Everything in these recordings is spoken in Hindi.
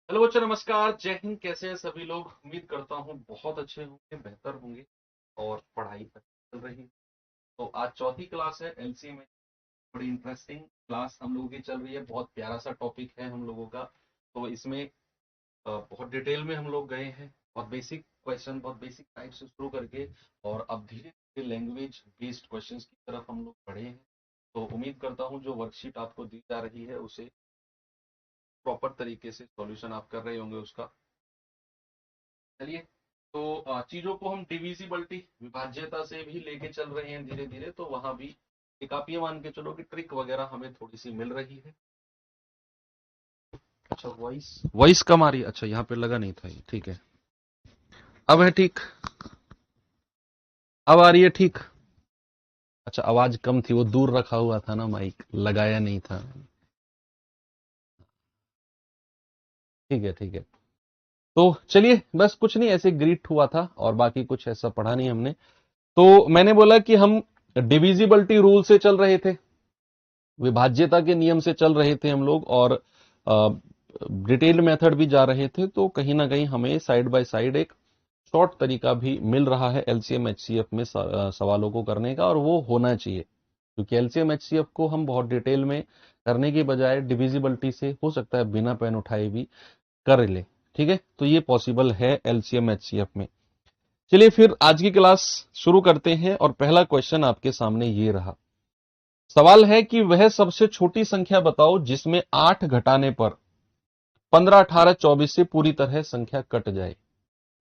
हेलो बच्चों, नमस्कार, जय हिंद। कैसे हैं सभी लोग? उम्मीद करता हूँ बहुत अच्छे होंगे, बेहतर होंगे और पढ़ाई अच्छी चल रही है। तो आज चौथी क्लास है एलसी में। बड़ी इंटरेस्टिंग क्लास हम लोगों की चल रही है। बहुत प्यारा सा टॉपिक है हम लोगों का। तो इसमें बहुत डिटेल में हम लोग गए हैं। बहुत बेसिक क्वेश्चन, बहुत बेसिक टाइप से शुरू करके और अब धीरे धीरे लैंग्वेज बेस्ड क्वेश्चंस की तरफ हम लोग बढ़े हैं। तो उम्मीद करता हूँ जो वर्कशीट आपको दी जा रही है उसे प्रॉपर तरीके से सॉल्यूशन आप कर रहे होंगे उसका। चलिए, तो चीजों को हम डिविजिबिलिटी, विभाज्यता से भी लेके चल रहे हैं धीरे धीरे। तो वहां भी एक आप ये मान के चलो कि ट्रिक वगैरह हमें थोड़ी सी मिल रही है। अच्छा, वॉइस वॉइस कम आ रही है। अच्छा, यहाँ पे लगा नहीं था ये। ठीक है, अब है ठीक। अब आ रही है ठीक। अच्छा, आवाज कम थी, वो दूर रखा हुआ था ना, माइक लगाया नहीं था। ठीक है, ठीक है। तो चलिए, बस कुछ नहीं, ऐसे ग्रीट हुआ था और बाकी कुछ ऐसा पढ़ा नहीं हमने। तो मैंने बोला कि हम डिविजिबिलिटी रूल से चल रहे थे, विभाज्यता के नियम से चल रहे थे हम लोग, और डिटेल मेथड भी जा रहे थे। तो कहीं ना कहीं हमें साइड बाय साइड एक शॉर्ट तरीका भी मिल रहा है एलसीएम एचसीएफ में सवालों को करने का, और वो होना चाहिए। क्योंकि एलसीएम एचसीएफ को हम बहुत डिटेल में करने के बजाय डिविजिबिलिटी से हो सकता है बिना पेन उठाए भी कर ले। ठीक है, तो ये पॉसिबल है एलसीएम एचसीएफ में। चलिए फिर आज की क्लास शुरू करते हैं, और पहला क्वेश्चन आपके सामने ये रहा। सवाल है कि वह सबसे छोटी संख्या बताओ जिसमें 8 घटाने पर 15, 18, 24 से पूरी तरह संख्या कट जाए।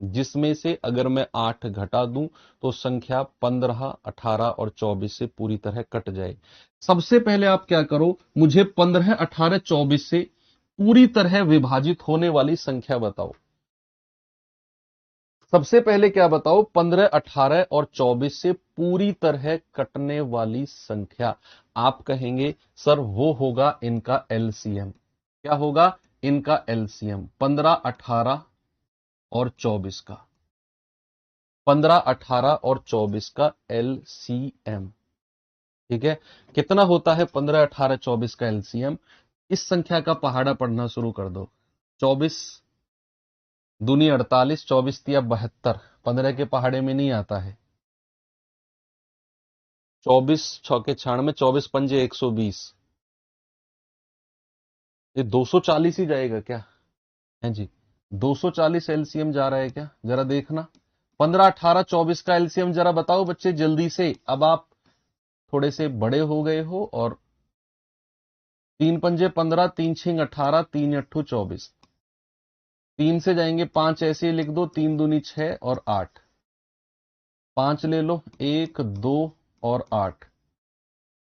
जिसमें से अगर मैं 8 घटा दूं तो संख्या 15, 18 और 24 से पूरी तरह कट जाए। सबसे पहले आप क्या करो, मुझे 15, 18, 24 से पूरी तरह विभाजित होने वाली संख्या बताओ। सबसे पहले क्या बताओ, 15, 18 और 24 से पूरी तरह कटने वाली संख्या। आप कहेंगे सर वो होगा इनका एलसीएम। क्या होगा? इनका एलसीएम 15, 18 और 24 का। 15, 18 और 24 का एलसीएम। ठीक है, कितना होता है 15, 18, 24 का एलसीएम? इस संख्या का पहाड़ा पढ़ना शुरू कर दो। 24 दूनी 48, 24 तिया 72। 15 के पहाड़े में नहीं आता है। 24 छौके 96, 24 पंजे 120। ये 240 ही जाएगा क्या? है जी, 240 एलसीएम जा रहा है क्या? जरा देखना। 15, 18, 24 का एलसीएम जरा बताओ बच्चे जल्दी से। अब आप थोड़े से बड़े हो गए हो, और 3 पंजे 15, 3 छिंग 18, 3 अट्ठू 24। 3 से जाएंगे 5, ऐसे ही लिख दो। 3 दूनी 6 और 8। 5 ले लो, 1, 2 और 8।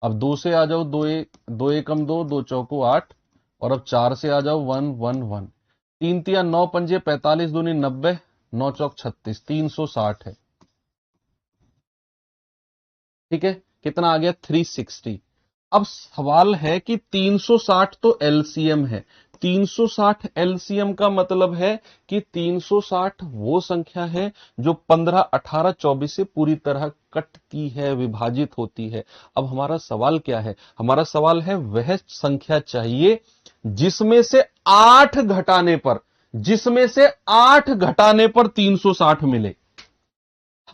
अब 2 से आ जाओ, 2 2 एकम 2, 2 चौको 8। और अब 4 से आ जाओ, 1 1 1। 3 तिया 9 पंजे 45 दूनी 90, 9 चौक 36, 360 है। ठीक है, कितना आ गया? 360। अब सवाल है कि 360 तो एलसीएम है। 360 एलसीएम का मतलब है कि 360 वो संख्या है जो 15, 18, 24 से पूरी तरह कटती है, विभाजित होती है। अब हमारा सवाल क्या है? हमारा सवाल है वह संख्या चाहिए जिसमें से 8 घटाने पर, जिसमें से 8 घटाने पर 360 मिले।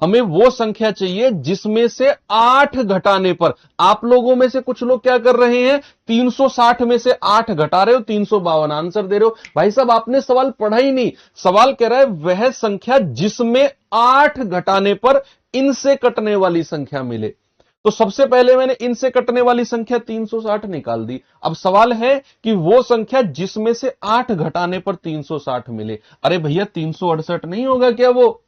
हमें वो संख्या चाहिए जिसमें से 8 घटाने पर। आप लोगों में से कुछ लोग क्या कर रहे हैं, 360 में से 8 घटा रहे हो, 352 आंसर दे रहे हो। भाई साहब, आपने सवाल पढ़ा ही नहीं। सवाल कह रहा है वह संख्या जिसमें 8 घटाने पर इनसे कटने वाली संख्या मिले। तो सबसे पहले मैंने इनसे कटने वाली संख्या 360 निकाल दी। अब सवाल है कि वो संख्या जिसमें से 8 घटाने पर 360 मिले। अरे भैया, 368 नहीं होगा क्या वो?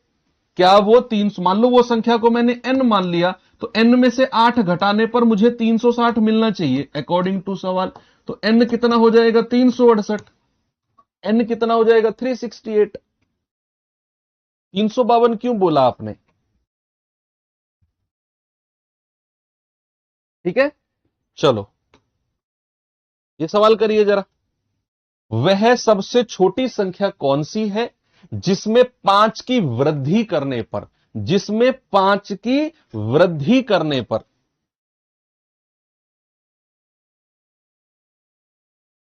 क्या वो 300, मान लो वो संख्या को मैंने n मान लिया, तो n में से 8 घटाने पर मुझे 360 मिलना चाहिए अकॉर्डिंग टू सवाल। तो n कितना हो जाएगा? 368। n कितना हो जाएगा? 368। 352 क्यों बोला आपने? ठीक है, चलो ये सवाल करिए जरा। वह सबसे छोटी संख्या कौन सी है जिसमें 5 की वृद्धि करने पर, जिसमें 5 की वृद्धि करने पर,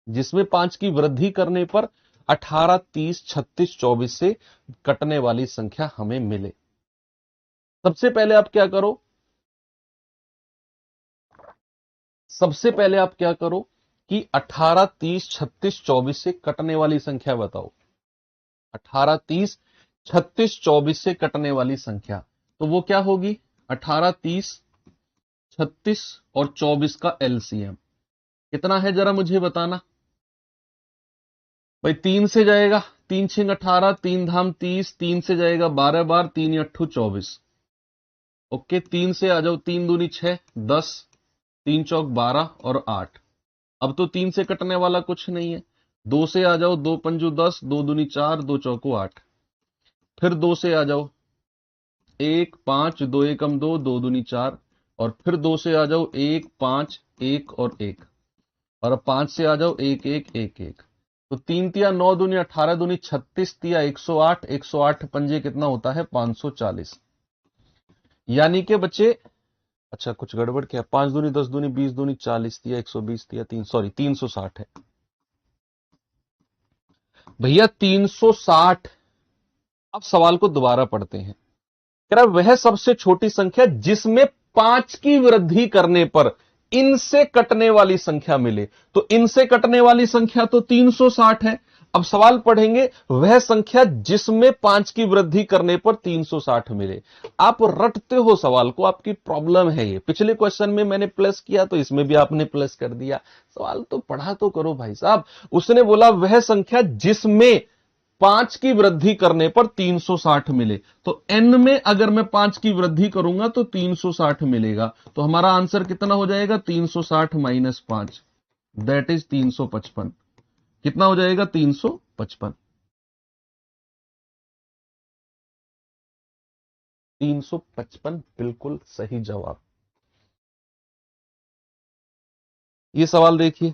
जिसमें 5 की वृद्धि करने पर 18, 30, 36, 24 से कटने वाली संख्या हमें मिले। सबसे पहले आप क्या करो, सबसे पहले आप क्या करो कि 18, 30, 36, 24 से कटने वाली संख्या बताओ। 18, 30, 36, 24 से कटने वाली संख्या, तो वो क्या होगी? 18, 30, 36 और 24 का एलसीएम कितना है जरा मुझे बताना। भाई 3 से जाएगा, 3 छिंग 18, 3 धाम 30, 3 से जाएगा 12 बार, 3 अट्ठू 24। ओके, 3 से आ जाओ, 3 दूनी 6, 10, 3 चौक 12 और 8। अब तो 3 से कटने वाला कुछ नहीं है। 2 से आ जाओ, 2 पंजू 10, 2 दूनी 4, 2 चौको 8। फिर 2 से आ जाओ, 1 5, 2 एकम 2, 2 दूनी 4। और फिर 2 से आ जाओ, 1 5, 1 और 1। और अब 5 से आ जाओ, 1 1 1 1। तो 3 तिया 9 दूनी 18 दूनी 36 तिया 108, 108 पंजे कितना होता है? 540। यानी कि बच्चे, अच्छा कुछ गड़बड़ क्या? 5 दूनी 10 दूनी 20 दूनी 40 तिया 120 तिया 3, सॉरी 360 है भैया, 360। अब सवाल को दोबारा पढ़ते हैं। कह रहा वह सबसे छोटी संख्या जिसमें 5 की वृद्धि करने पर इनसे कटने वाली संख्या मिले। तो इनसे कटने वाली संख्या तो 360 है। अब सवाल पढ़ेंगे, वह संख्या जिसमें 5 की वृद्धि करने पर 360 मिले। आप रटते हो सवाल को, आपकी प्रॉब्लम है ये। पिछले क्वेश्चन में मैंने प्लस किया तो इसमें भी आपने प्लस कर दिया। सवाल तो पढ़ा तो करो भाई साहब। उसने बोला वह संख्या जिसमें 5 की वृद्धि करने पर 360 मिले। तो n में अगर मैं 5 की वृद्धि करूंगा तो 360 मिलेगा। तो हमारा आंसर कितना हो जाएगा? 360 माइनस 5, दैट इज 355। कितना हो जाएगा? 355। 355 बिल्कुल सही जवाब। ये सवाल देखिए,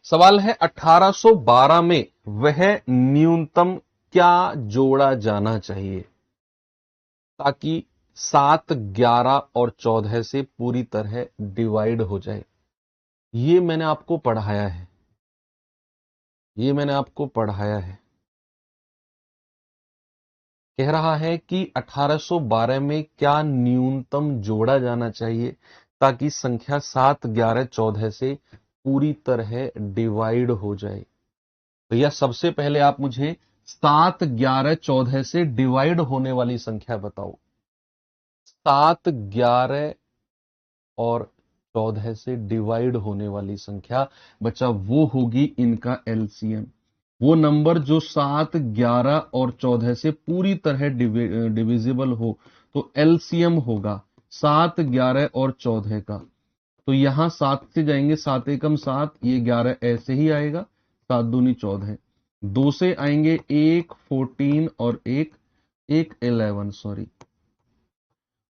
सवाल है 1812 में वह न्यूनतम क्या जोड़ा जाना चाहिए ताकि 7, 11 और 14 से पूरी तरह डिवाइड हो जाए। ये मैंने आपको पढ़ाया है, ये मैंने आपको पढ़ाया है। कह रहा है कि 1812 में क्या न्यूनतम जोड़ा जाना चाहिए ताकि संख्या 7, 11, 14 से पूरी तरह डिवाइड हो जाए। भैया सबसे पहले आप मुझे 7, 11, 14 से डिवाइड होने वाली संख्या बताओ। 7, 11 और 14 से डिवाइड होने वाली संख्या बच्चा वो होगी इनका एलसीएम। वो नंबर जो 7, 11 और 14 से पूरी तरह डिविजिबल हो, तो एलसीएम होगा 7, 11 और 14 का। तो यहां 7 से जाएंगे, 7 एकम 7, ये 11 ऐसे ही आएगा, 7 दूनी 14। 2 से आएंगे 1 14 और 1 1 11, सॉरी।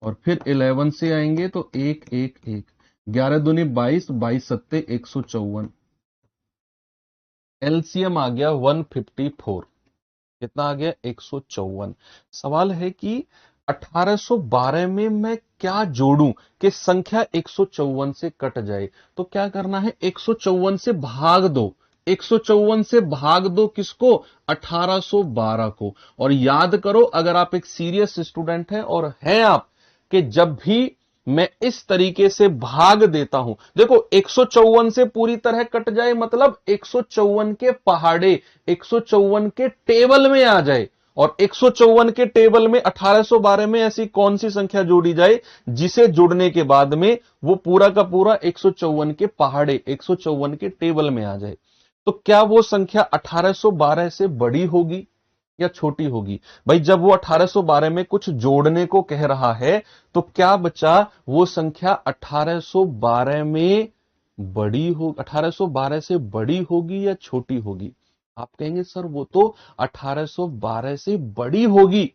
और फिर 11 से आएंगे तो 1 1 1, 11 दूनी 22, 22 सत्ते 154। एलसीएम आ गया 154। कितना आ गया? 154। सवाल है कि 1812 में मैं क्या जोड़ूं कि संख्या 154 से कट जाए। तो क्या करना है? 154 से भाग दो। 154 से भाग दो किसको? 1812 को। और याद करो, अगर आप एक सीरियस स्टूडेंट हैं और हैं आप, कि जब भी मैं इस तरीके से भाग देता हूं, देखो 154 से पूरी तरह कट जाए मतलब 154 के पहाड़े 154 के टेबल में आ जाए। और 154 के टेबल में 1812 में ऐसी कौन सी संख्या जोड़ी जाए जिसे जुड़ने के बाद में वो पूरा का पूरा 154 के पहाड़े 154 के टेबल में आ जाए। तो क्या वो संख्या 1812 से बड़ी होगी या छोटी होगी? भाई जब वो 1812 में कुछ जोड़ने को कह रहा है, तो क्या बच्चा वो संख्या 1812 में बड़ी हो, 1812 से बड़ी होगी या छोटी होगी? आप कहेंगे सर वो तो 1812 से बड़ी होगी,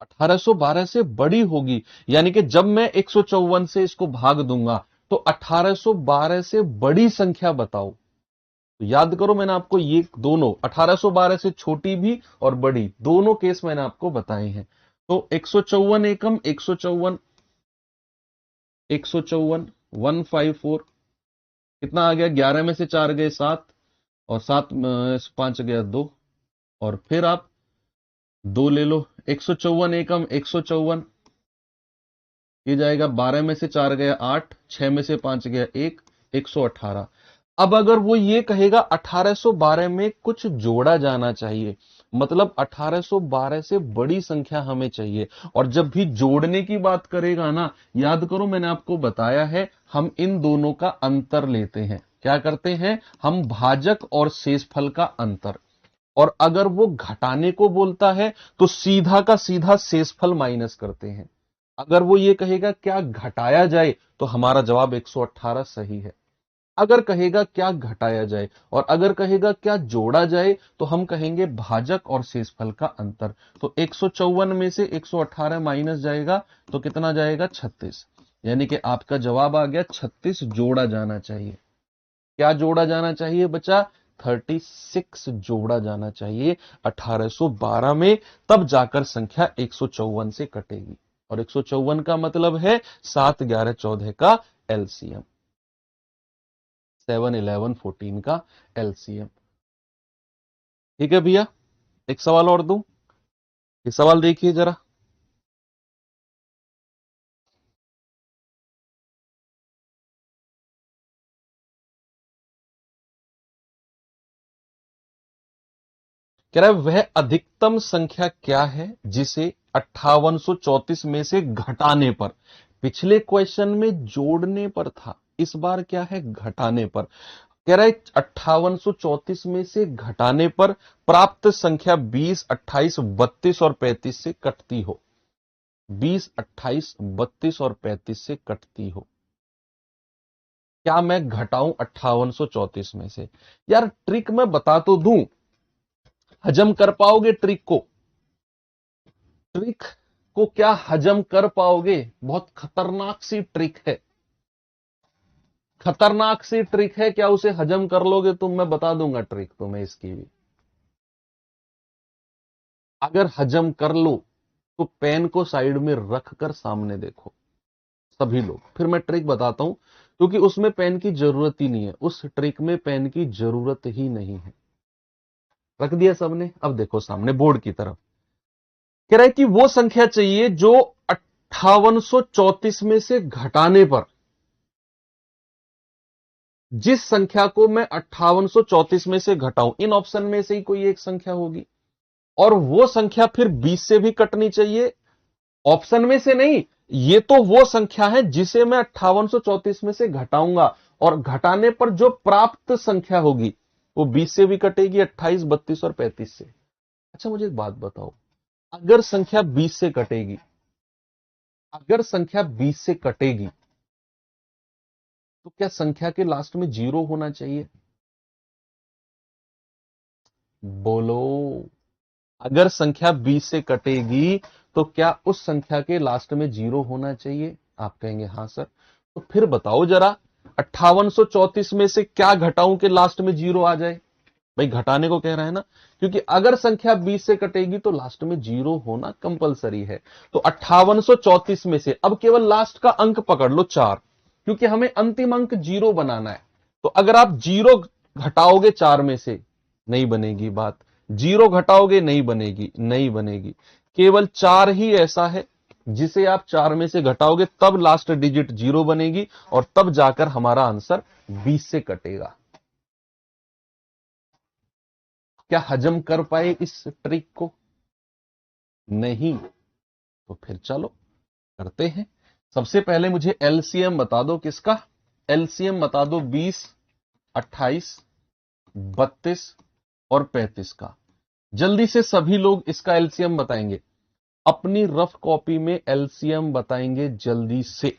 1812 से बड़ी होगी। यानी कि जब मैं 154 से इसको भाग दूंगा तो 1812 से बड़ी संख्या बताओ। तो याद करो, मैंने आपको ये दोनों 1812 से छोटी भी और बड़ी दोनों केस मैंने आपको बताए हैं। तो 154 एकम, 154, 154, 154, कितना आ गया? 11 में से 4 गए 7, और 7 5 गया 2, और फिर आप 2 ले लो। 154 एकम 154, ये जाएगा 12 में से 4 गया 8, 6 में से 5 गया 1, 118। अब अगर वो ये कहेगा 1812 में कुछ जोड़ा जाना चाहिए, मतलब 1812 से बड़ी संख्या हमें चाहिए, और जब भी जोड़ने की बात करेगा ना, याद करो मैंने आपको बताया है, हम इन दोनों का अंतर लेते हैं। क्या करते हैं? हम भाजक और शेषफल का अंतर। और अगर वो घटाने को बोलता है तो सीधा का सीधा शेषफल माइनस करते हैं। अगर वो ये कहेगा क्या घटाया जाए, तो हमारा जवाब 118 सही है। अगर कहेगा क्या घटाया जाए, और अगर कहेगा क्या जोड़ा जाए, तो हम कहेंगे भाजक और शेषफल का अंतर। तो 154 में से 118 माइनस जाएगा तो कितना जाएगा? 36। यानी कि आपका जवाब आ गया 36 जोड़ा जाना चाहिए। क्या जोड़ा जाना चाहिए बच्चा? 36 जोड़ा जाना चाहिए 1812 में, तब जाकर संख्या 154 से कटेगी। और 154 का मतलब है 7, 11, 14 का एलसीएम, 7, 11, 14 का एलसीएम। ठीक है भैया, एक सवाल और दूं? ये सवाल देखिए जरा। कह रहा है वह अधिकतम संख्या क्या है जिसे 5834 में से घटाने पर, पिछले क्वेश्चन में जोड़ने पर था, इस बार क्या है? घटाने पर। कह रहा है 5834 में से घटाने पर प्राप्त संख्या 20, 28, 32 और 35 से कटती हो। 20, 28, 32 और 35 से कटती हो। क्या मैं घटाऊं 5834 में से? यार ट्रिक मैं बता तो दूं, हजम कर पाओगे ट्रिक को? ट्रिक को क्या हजम कर पाओगे? बहुत खतरनाक सी ट्रिक है, खतरनाक सी ट्रिक है। क्या उसे हजम कर लोगे तुम? मैं बता दूंगा ट्रिक तुम्हें इसकी भी। अगर हजम कर लो तो पेन को साइड में रखकर सामने देखो सभी लोग, फिर मैं ट्रिक बताता हूं, क्योंकि उसमें पेन की जरूरत ही नहीं है, उस ट्रिक में पेन की जरूरत ही नहीं है। रख दिया सबने? अब देखो सामने बोर्ड की तरफ। कह रहा है कि वो संख्या चाहिए जो 5834 में से घटाने पर, जिस संख्या को मैं 5834 में से घटाऊं, इन ऑप्शन में से ही कोई एक संख्या होगी, और वो संख्या फिर 20 से भी कटनी चाहिए। ऑप्शन में से नहीं, ये तो वो संख्या है जिसे मैं 5834 में से घटाऊंगा, और घटाने पर जो प्राप्त संख्या होगी वो 20 से भी कटेगी, 28, 32 और 35 से। अच्छा मुझे एक बात बताओ, अगर संख्या 20 से कटेगी, अगर संख्या 20 से कटेगी, तो क्या संख्या के लास्ट में 0 होना चाहिए? बोलो। अगर संख्या 20 से कटेगी तो क्या उस संख्या के लास्ट में 0 होना चाहिए? आप कहेंगे हाँ सर। तो फिर बताओ जरा, 5834 में से क्या घटाऊं कि लास्ट में 0 आ जाए? भाई घटाने को कह रहा है ना, क्योंकि अगर संख्या 20 से कटेगी तो लास्ट में 0 होना कंपलसरी है। तो 5834 में से अब केवल लास्ट का अंक पकड़ लो 4, क्योंकि हमें अंतिम अंक 0 बनाना है। तो अगर आप 0 घटाओगे 4 में से, नहीं बनेगी बात। 0 घटाओगे, नहीं बनेगी, नहीं बनेगी। केवल 4 ही ऐसा है जिसे आप 4 में से घटाओगे तब लास्ट डिजिट 0 बनेगी, और तब जाकर हमारा आंसर 20 से कटेगा। क्या हजम कर पाए इस ट्रिक को? नहीं। तो फिर चलो करते हैं। सबसे पहले मुझे एलसीएम बता दो, किसका एलसीएम बता दो? 20, 28, 32 और 35 का। जल्दी से सभी लोग इसका एलसीएम बताएंगे, अपनी रफ कॉपी में एलसीएम बताएंगे, जल्दी से,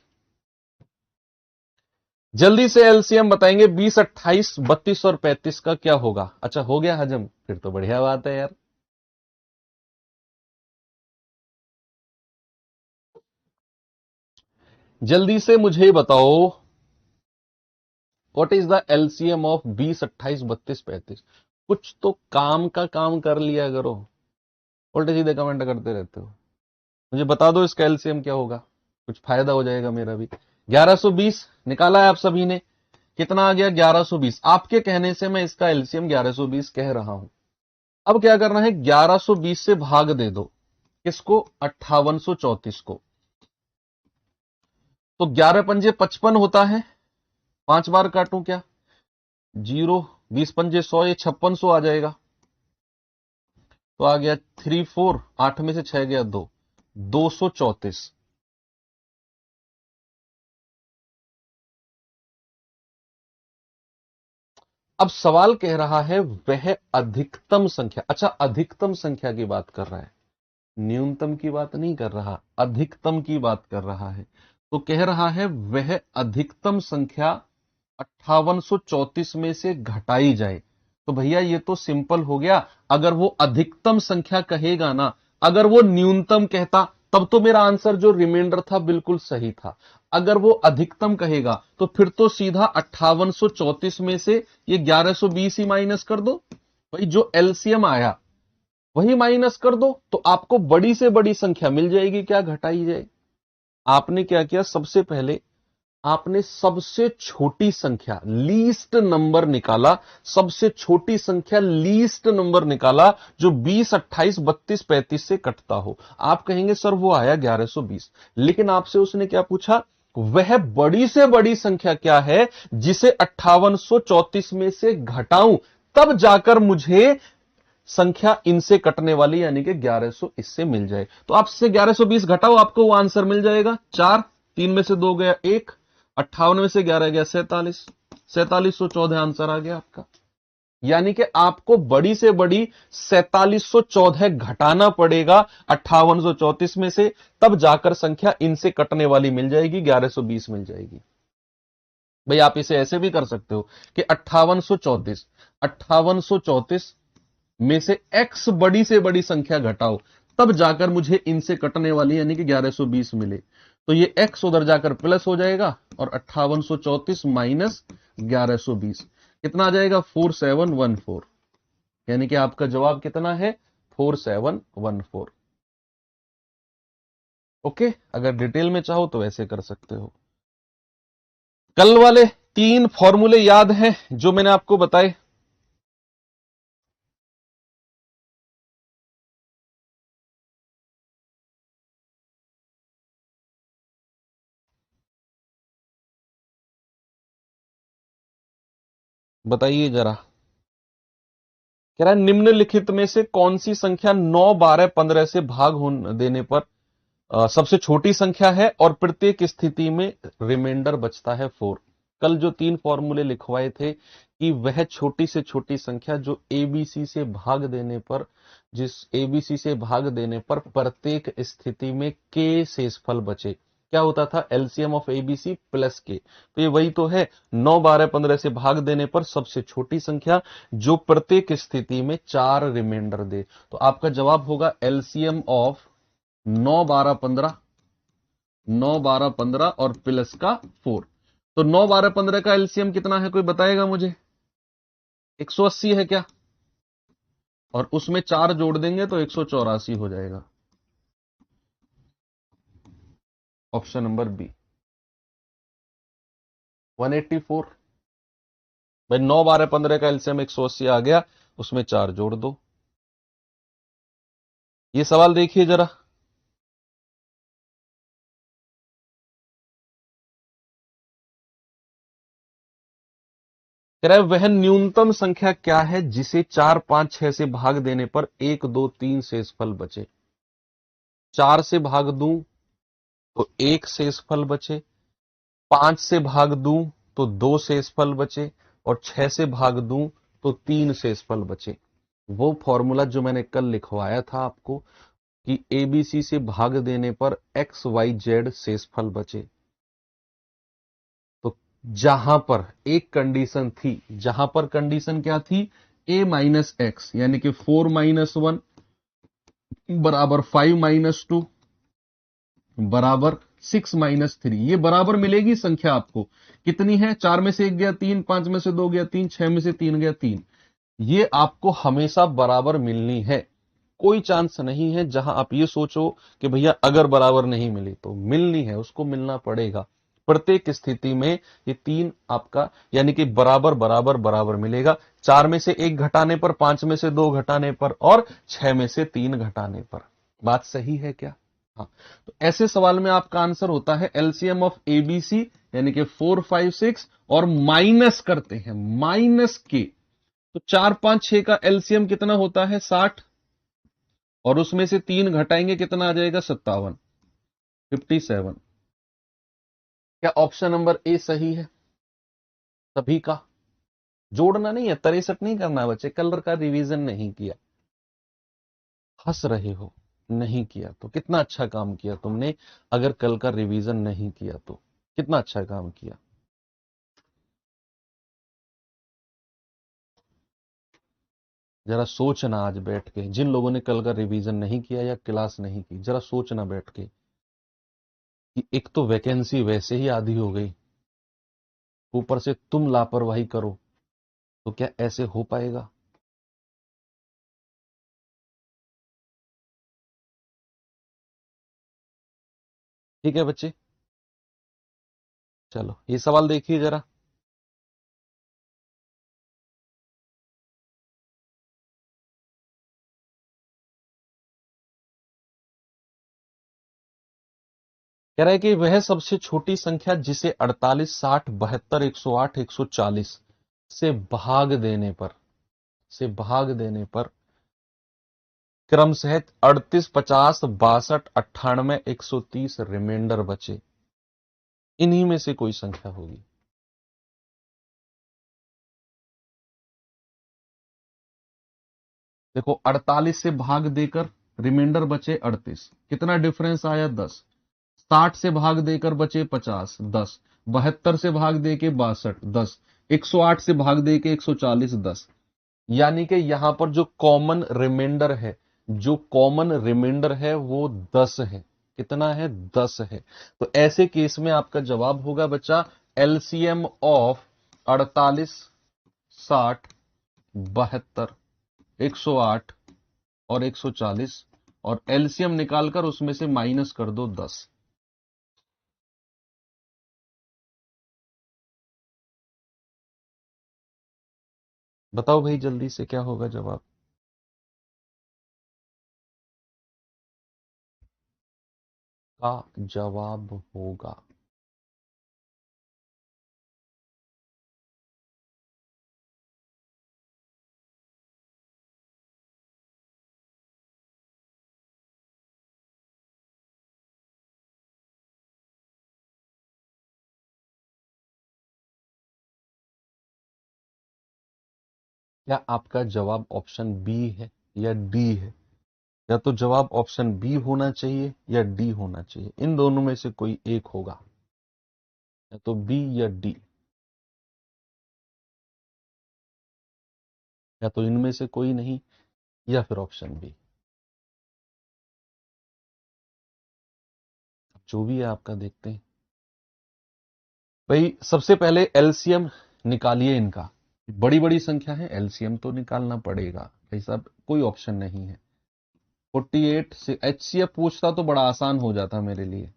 जल्दी से एलसीएम बताएंगे। 20, 28, 32 और 35 का क्या होगा? अच्छा हो गया हजम, फिर तो बढ़िया बात है यार। जल्दी से मुझे बताओ, what is the LCM of 20, 28, 32, 35? कुछ तो काम का काम कर लिया करो, उल्टे सीधे कमेंट करते रहते हो। मुझे बता दो इसका एलसीएम क्या होगा, कुछ फायदा हो जाएगा मेरा भी। 1120 निकाला है आप सभी ने, कितना आ गया 1120। आपके कहने से मैं इसका एलसीएम 1120 कह रहा हूं। अब क्या करना है, 1120 से भाग दे दो किसको, 5834 को। तो 11 पंजे 55 होता है, 5 बार काटूं क्या, 0, 20 पंजे 100, ये 5600 आ जाएगा। तो आ गया 3 4, 8 में से 6 गया 2, 234। अब सवाल कह रहा है वह अधिकतम संख्या, अच्छा अधिकतम संख्या की बात कर रहा है, न्यूनतम की बात नहीं कर रहा, अधिकतम की बात कर रहा है। तो कह रहा है वह अधिकतम संख्या 5834 में से घटाई जाए। तो भैया ये तो सिंपल हो गया, अगर वो अधिकतम संख्या कहेगा ना, अगर वो न्यूनतम कहता तब तो मेरा आंसर जो रिमाइंडर था बिल्कुल सही था। अगर वो अधिकतम कहेगा तो फिर तो सीधा 5834 में से ये 1120 ही माइनस कर दो, भाई जो एलसीएम आया वही माइनस कर दो, तो आपको बड़ी से बड़ी संख्या मिल जाएगी, क्या घटाई जाए। आपने क्या किया, सबसे पहले आपने सबसे छोटी संख्या लीस्ट नंबर निकाला, सबसे छोटी संख्या लीस्ट नंबर निकाला जो 20, 28, 32, 35 से कटता हो। आप कहेंगे सर वो आया 1120, लेकिन आपसे उसने क्या पूछा, वह बड़ी से बड़ी संख्या क्या है जिसे 5834 में से घटाऊं, तब जाकर मुझे संख्या इनसे कटने वाली यानी कि 1100 इससे मिल जाए। तो आप इससे 1120 घटाओ, आपको वो आंसर मिल जाएगा 4, 3 में से 2 गया 1, 58 में से 11 गया 47, 4714 आंसर आ गया आपका। यानी कि आपको बड़ी से बड़ी 4714 घटाना पड़ेगा 5834 में से, तब जाकर संख्या इनसे कटने वाली मिल जाएगी, 1120 मिल जाएगी। भाई आप इसे ऐसे भी कर सकते हो कि 5834 में से x बड़ी से बड़ी संख्या घटाओ, तब जाकर मुझे इनसे कटने वाली यानी कि 1120 मिले। तो ये x उधर जाकर प्लस हो जाएगा और 5834 माइनस 1120 कितना आ जाएगा, 4714। यानी कि आपका जवाब कितना है, 4714। ओके, अगर डिटेल में चाहो तो ऐसे कर सकते हो। कल वाले 3 फॉर्मूले याद हैं जो मैंने आपको बताए, बताइए जरा। कह रहा है निम्नलिखित में से कौन सी संख्या 9, 12, 15 से भाग देने पर सबसे छोटी संख्या है और प्रत्येक स्थिति में रिमाइंडर बचता है 4। कल जो 3 फॉर्मूले लिखवाए थे कि वह छोटी से छोटी संख्या जो एबीसी से भाग देने पर, जिस एबीसी से भाग देने पर प्रत्येक स्थिति में के शेषफल बचे, क्या होता था, एलसीएम ऑफ एबीसी प्लस के। तो ये वही तो है, 9, 12, 15 से भाग देने पर सबसे छोटी संख्या जो प्रत्येक स्थिति में 4 रिमाइंडर दे। तो आपका जवाब होगा एलसीएम ऑफ 9, 12, 15, 9, 12, 15 और प्लस का 4। तो 9, 12, 15 का एलसीएम कितना है, कोई बताएगा मुझे, 180 है क्या, और उसमें 4 जोड़ देंगे तो 184 हो जाएगा। Option number B 184। भाई 9, 12, 15 का एलसीएम 180 आ गया, उसमें 4 जोड़ दो। ये सवाल देखिए जरा, कह रहा है वह न्यूनतम संख्या क्या है जिसे 4, 5, 6 से भाग देने पर 1, 2, 3 शेषफल बचे। 4 से भाग दूं तो 1 शेषफल बचे, 5 से भाग दूं तो 2 शेषफल बचे, और 6 से भाग दूं तो 3 शेषफल बचे। वो फॉर्मूला जो मैंने कल लिखवाया था आपको कि एबीसी से भाग देने पर एक्स वाई जेड शेषफल बचे। तो जहां पर एक कंडीशन थी, जहां पर कंडीशन क्या थी, ए माइनस एक्स यानी कि 4 माइनस 1 बराबर 5 माइनस 2 बराबर 6 माइनस 3, ये बराबर मिलेगी संख्या आपको। कितनी है? 4 में से 1 गया 3, 5 में से 2 गया 3, 6 में से 3 गया 3। ये आपको हमेशा बराबर मिलनी है। कोई चांस नहीं है जहां आप ये सोचो कि भैया अगर बराबर नहीं मिली, तो मिलनी है, उसको मिलना पड़ेगा। प्रत्येक स्थिति में ये 3 आपका यानी कि बराबर बराबर बराबर मिलेगा। 4 में से 1 घटाने पर, 5 में से 2 घटाने पर और 6 में से 3 घटाने पर। बात सही है क्या? हाँ। तो ऐसे सवाल में आपका आंसर होता है एलसीएम ऑफ एबीसी यानी कि 4, 5, 6 और माइनस करते हैं माइनस के। तो 4, 5, 6 का एलसीएम कितना होता है? 60 और उसमें से 3 घटाएंगे कितना आ जाएगा? 57, 57। क्या ऑप्शन नंबर ए सही है सभी का? जोड़ना नहीं है, 63 नहीं करना है बच्चे। कलर का रिवीजन नहीं किया, हंस रहे हो, नहीं किया तो कितना अच्छा काम किया तुमने। अगर कल का रिवीजन नहीं किया तो कितना अच्छा काम किया। जरा सोचना आज बैठ के, जिन लोगों ने कल का रिवीजन नहीं किया या क्लास नहीं की, जरा सोचना बैठ के कि एक तो वैकेंसी वैसे ही आधी हो गई, ऊपर से तुम लापरवाही करो, तो क्या ऐसे हो पाएगा? ठीक है बच्चे, चलो ये सवाल देखिए जरा। कह रहा है कि वह सबसे छोटी संख्या जिसे 48, 60, 72, 108, 140 से भाग देने पर क्रमशः 38, 50, 62, 98, 130 रिमाइंडर बचे, इन्हीं में से कोई संख्या होगी। देखो 48 से भाग देकर रिमाइंडर बचे 38, कितना डिफरेंस आया? 10। 60 से भाग देकर बचे 50, 10। 72 से भाग देके 62, 10। 108 से भाग देके 140, 10। यानी कि यहां पर जो कॉमन रिमाइंडर है वो 10 है। कितना है? 10 है। तो ऐसे केस में आपका जवाब होगा बच्चा एलसीएम ऑफ 48, 60, 72, 108 और 140, और एलसीएम निकालकर उसमें से माइनस कर दो 10। बताओ भाई जल्दी से क्या होगा जवाब? का जवाब होगा क्या आपका जवाब ऑप्शन बी है या डी है? या तो जवाब ऑप्शन बी होना चाहिए या डी होना चाहिए, इन दोनों में से कोई एक होगा, या तो बी या डी, या तो इनमें से कोई नहीं, या फिर ऑप्शन बी। जो भी है आपका देखते हैं। भाई सबसे पहले एलसीएम निकालिए इनका। बड़ी बड़ी संख्या है, एलसीएम तो निकालना पड़ेगा भाई साहब, कोई ऑप्शन नहीं है। 48 से एचसीएफ पूछता तो बड़ा आसान हो जाता मेरे लिए,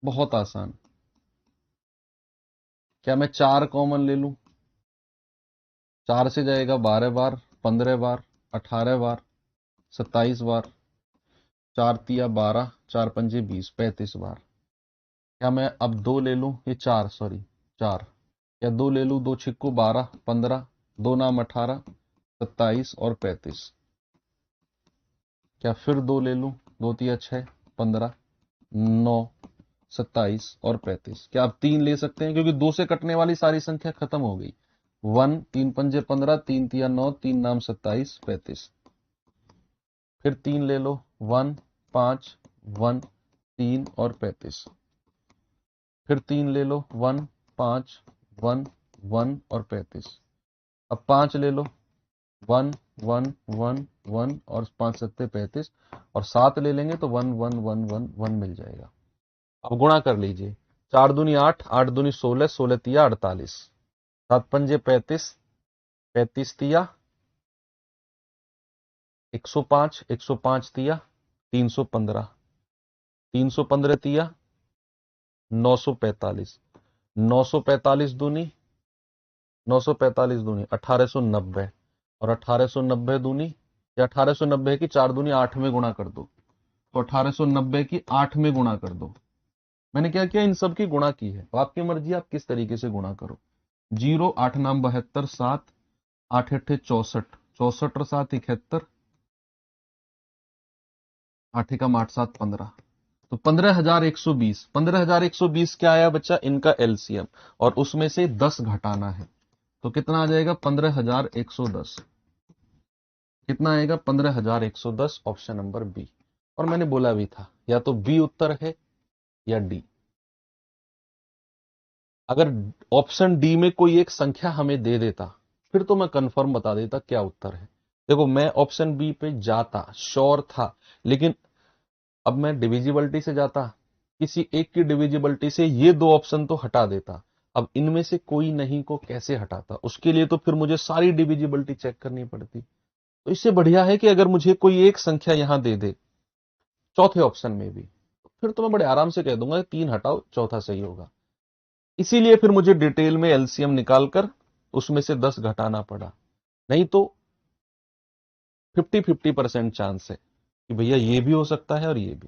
बहुत आसान। क्या मैं 4 कॉमन ले लूं? 4 से जाएगा 12 बार, 15 बार, 18 बार, 27 बार, 4 तिया 12, 4 पंजे 20, 35 बार। क्या मैं अब 2 ले लूं? ये 4, सॉरी 4। या 2 ले लूं? 2 छिक्कू 12, 15, 2 नाम 18, 27 और 35। क्या फिर 2 ले लूं? 2 तिया 6, 15, 9, 27 और 35। क्या आप 3 ले सकते हैं? क्योंकि 2 से कटने वाली सारी संख्या खत्म हो गई। 1, 3 पंजे 15, 3 तिया 9, 3 नाम 27, 35। फिर 3 ले लो, 1, 5, 1, 3 और 35। फिर 3 ले लो, 1, 5, 1, 1 और 35। अब 5 ले लो, 1, 1, 1, 1 और 5 सत्ते 35, और 7 ले लेंगे तो 1, 1, 1, 1, 1 मिल जाएगा। अब गुणा कर लीजिए, 4 दूनी 8, 8 दूनी 16, 16 तिया 48, 7 पंजे 35, 35 तिया 105, 105 तिया 315, 315 तिया 945, 945 दूनी 945 दूनी 1890, और 1890 दूनी, या 1890 की 4 दूनी 8 में गुणा कर दो, तो 1890 की 8 में गुणा कर दो। मैंने क्या किया, इन सब की गुणा की है। तो आपकी मर्जी, आप किस तरीके से गुणा करो। 0 8 9 72, 7 8 8 64, 64 और 7 71, 8 एकम 8 7 15, तो 15,120, 15,120 क्या आया बच्चा, इनका एलसीएम, और उसमें से 10 घटाना है, तो कितना आ जाएगा 15,110, कितना आएगा 15,110, ऑप्शन नंबर बी। और मैंने बोला भी था, या तो बी उत्तर है या डी। अगर ऑप्शन डी में कोई एक संख्या हमें दे देता, फिर तो मैं कंफर्म बता देता क्या उत्तर है। देखो, मैं ऑप्शन बी पे जाता, श्योर था, लेकिन अब मैं डिविजिबिलिटी से जाता, किसी एक की डिविजिबिलिटी से ये दो ऑप्शन तो हटा देता। अब इनमें से कोई नहीं को कैसे हटाता, उसके लिए तो फिर मुझे सारी डिविजिबिलिटी चेक करनी पड़ती। तो इससे बढ़िया है कि अगर मुझे कोई एक संख्या यहां दे दे चौथे ऑप्शन में भी, फिर तो मैं बड़े आराम से कह दूंगा 3 हटाओ, चौथा सही होगा। इसीलिए फिर मुझे डिटेल में एलसीएम निकालकर उसमें से 10 घटाना पड़ा। नहीं तो 50-50% चांस है कि भैया ये भी हो सकता है और ये भी,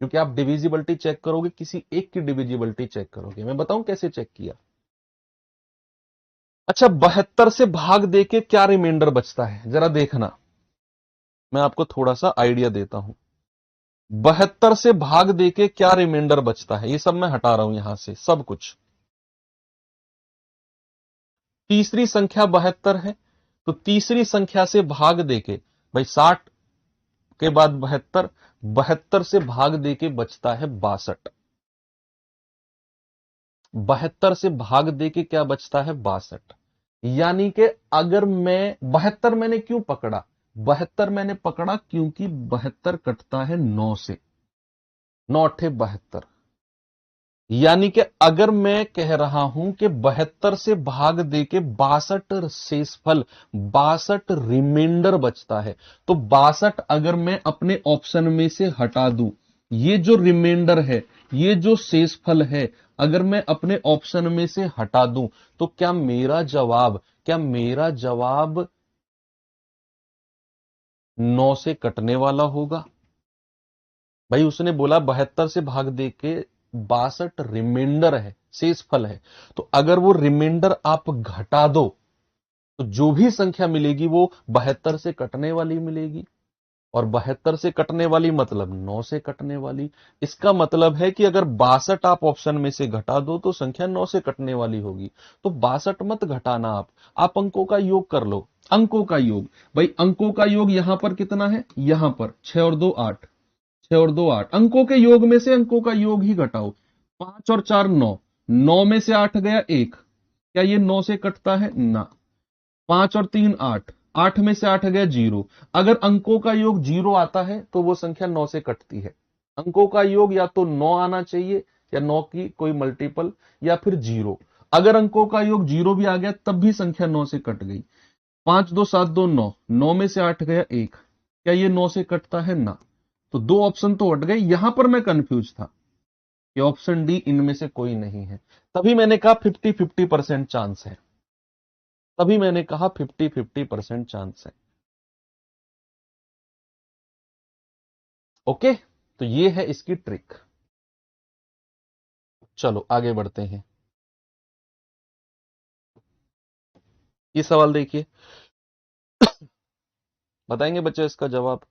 क्योंकि आप डिविजिबिलिटी चेक करोगे, किसी एक की डिविजिबिलिटी चेक करोगे। मैं बताऊं कैसे चेक किया। अच्छा, 72 से भाग देके क्या रिमाइंडर बचता है, जरा देखना, मैं आपको थोड़ा सा आइडिया देता हूं। 72 से भाग देके क्या रिमाइंडर बचता है, ये सब मैं हटा रहा हूं यहां से सब कुछ। तीसरी संख्या 72 है, तो तीसरी संख्या से भाग देके, भाई 60 के बाद 72, 72 से भाग देके बचता है 62, 72 से भाग देके क्या बचता है 62। यानी कि अगर मैं 72 मैंने क्यों पकड़ा, 72 मैंने पकड़ा क्योंकि 72 कटता है 9 से, 9 अट्ठे 72। यानी कि अगर मैं कह रहा हूं कि 72 से भाग देके 62 शेषफल, 62 रिमाइंडर बचता है, तो 62 अगर मैं अपने ऑप्शन में से हटा दूं, ये जो रिमाइंडर है, ये जो शेषफल है, अगर मैं अपने ऑप्शन में से हटा दूं, तो क्या मेरा जवाब 9 से कटने वाला होगा। भाई उसने बोला 72 से भाग दे के 62 रिमाइंडर है, शेषफल है, तो अगर वो रिमाइंडर आप घटा दो, तो जो भी संख्या मिलेगी वो 72 से कटने वाली मिलेगी, और 72 से कटने वाली मतलब 9 से कटने वाली। इसका मतलब है कि अगर 62 आप ऑप्शन में से घटा दो तो संख्या 9 से कटने वाली होगी। तो 62 मत घटाना, आप अंकों का योग कर लो। अंकों का योग, भाई अंकों का योग यहां पर कितना है, यहां पर 6 और 2 8, 6 और 2 8, अंकों के योग में से अंकों का योग ही घटाओ। 5 और 4 9, 9 में से 8 गया 1, क्या ये 9 से कटता है ना। 5 और 3 8, 8 में से 8 गया 0। अगर अंकों का योग 0 आता है तो वो संख्या 9 से कटती है। अंकों का योग या तो 9 आना चाहिए, या 9 की कोई मल्टीपल, या फिर 0। अगर अंकों का योग 0 भी आ गया तब भी संख्या 9 से कट गई। 5 2 7 2 9, 9 में से 8 गया 1, क्या ये 9 से कटता है ना। तो दो ऑप्शन तो हट गए, यहां पर मैं कंफ्यूज था कि ऑप्शन डी इनमें से कोई नहीं है। तभी मैंने कहा 50-50% चांस है, तभी मैंने कहा 50-50% चांस है। ओके, तो ये है इसकी ट्रिक। चलो आगे बढ़ते हैं। ये सवाल देखिए, बताएंगे बच्चे इसका जवाब।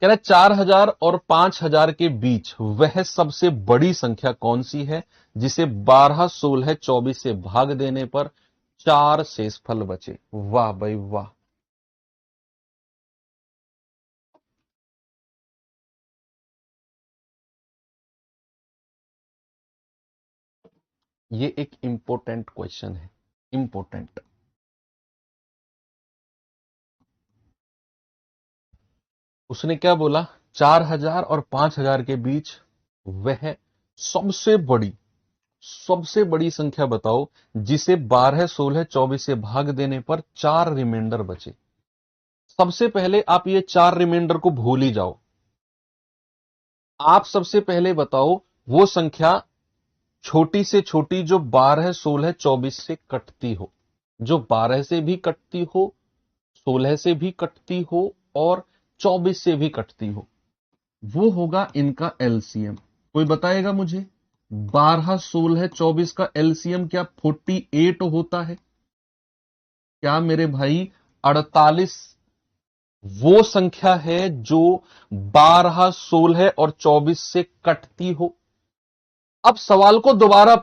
कह रहा है 4,000 और 5,000 के बीच वह सबसे बड़ी संख्या कौन सी है जिसे 12 16 24 से भाग देने पर 4 शेषफल बचे। वाह भाई वाह, ये एक इंपॉर्टेंट क्वेश्चन है, इंपॉर्टेंट। उसने क्या बोला, 4000 और 5000 के बीच वह सबसे बड़ी संख्या बताओ जिसे 12, 16, 24 से भाग देने पर 4 रिमाइंडर बचे। सबसे पहले आप ये 4 रिमाइंडर को भूल ही जाओ। आप सबसे पहले बताओ वो संख्या छोटी से छोटी जो 12, 16, 24 से कटती हो, जो 12 से भी कटती हो, 16 से भी कटती हो और 24 से भी कटती हो, वो होगा इनका एलसीएम। कोई बताएगा मुझे 12, 16, 24 का एलसीएम क्या 48 होता है? क्या मेरे भाई 48 वो संख्या है जो 12, 16 और 24 से कटती हो? अब सवाल को दोबारा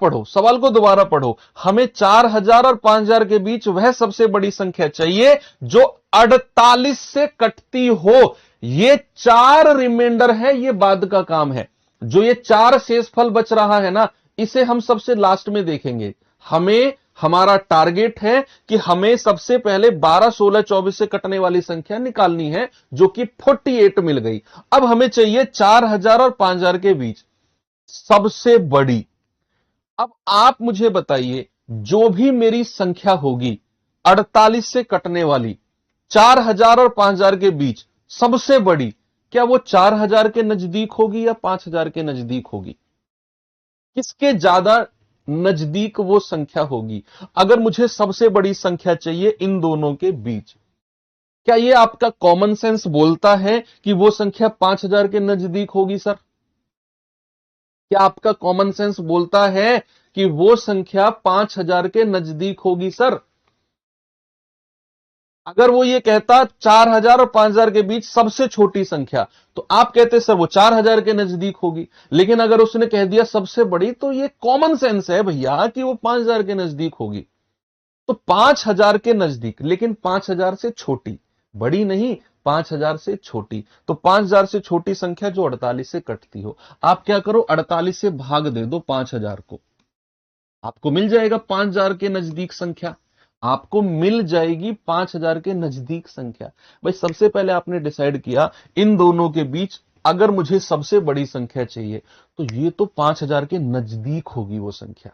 पढ़ो। हमें 4000 और 5000 के बीच वह सबसे बड़ी संख्या चाहिए जो 48 से कटती हो। ये 4 रिमाइंडर है, ये बाद का काम है। जो ये 4 शेषफल बच रहा है ना, इसे हम सबसे लास्ट में देखेंगे। हमारा टारगेट है कि हमें सबसे पहले 12, 16, 24 से कटने वाली संख्या निकालनी है, जो कि 48 मिल गई। अब हमें चाहिए 4000 और 5000 के बीच सबसे बड़ी। अब आप मुझे बताइए, जो भी मेरी संख्या होगी 48 से कटने वाली 4000 और 5000 के बीच सबसे बड़ी, क्या वो 4000 के नजदीक होगी या 5000 के नजदीक होगी? किसके ज्यादा नजदीक वो संख्या होगी? अगर मुझे सबसे बड़ी संख्या चाहिए इन दोनों के बीच, क्या ये आपका कॉमन सेंस बोलता है कि वो संख्या 5000 के नजदीक होगी सर? क्या आपका कॉमन सेंस बोलता है कि वो संख्या 5000 के नजदीक होगी सर? अगर वो ये कहता 4000 और 5000 के बीच सबसे छोटी संख्या, तो आप कहते सर वो 4000 के नजदीक होगी। लेकिन अगर उसने कह दिया सबसे बड़ी, तो ये कॉमन सेंस है भैया कि वो 5000 के नजदीक होगी। तो 5000 के नजदीक, लेकिन 5000 से छोटी, बड़ी नहीं, 5000 से छोटी। तो 5000 से छोटी संख्या जो 48 से कटती हो, आप क्या करो 48 से भाग दे दो 5000 को, आपको मिल जाएगा 5000 के नजदीक संख्या। आपको मिल जाएगी 5000 के नजदीक संख्या। भाई सबसे पहले आपने डिसाइड किया इन दोनों के बीच अगर मुझे सबसे बड़ी संख्या चाहिए, तो ये तो 5000 के नजदीक होगी वो संख्या,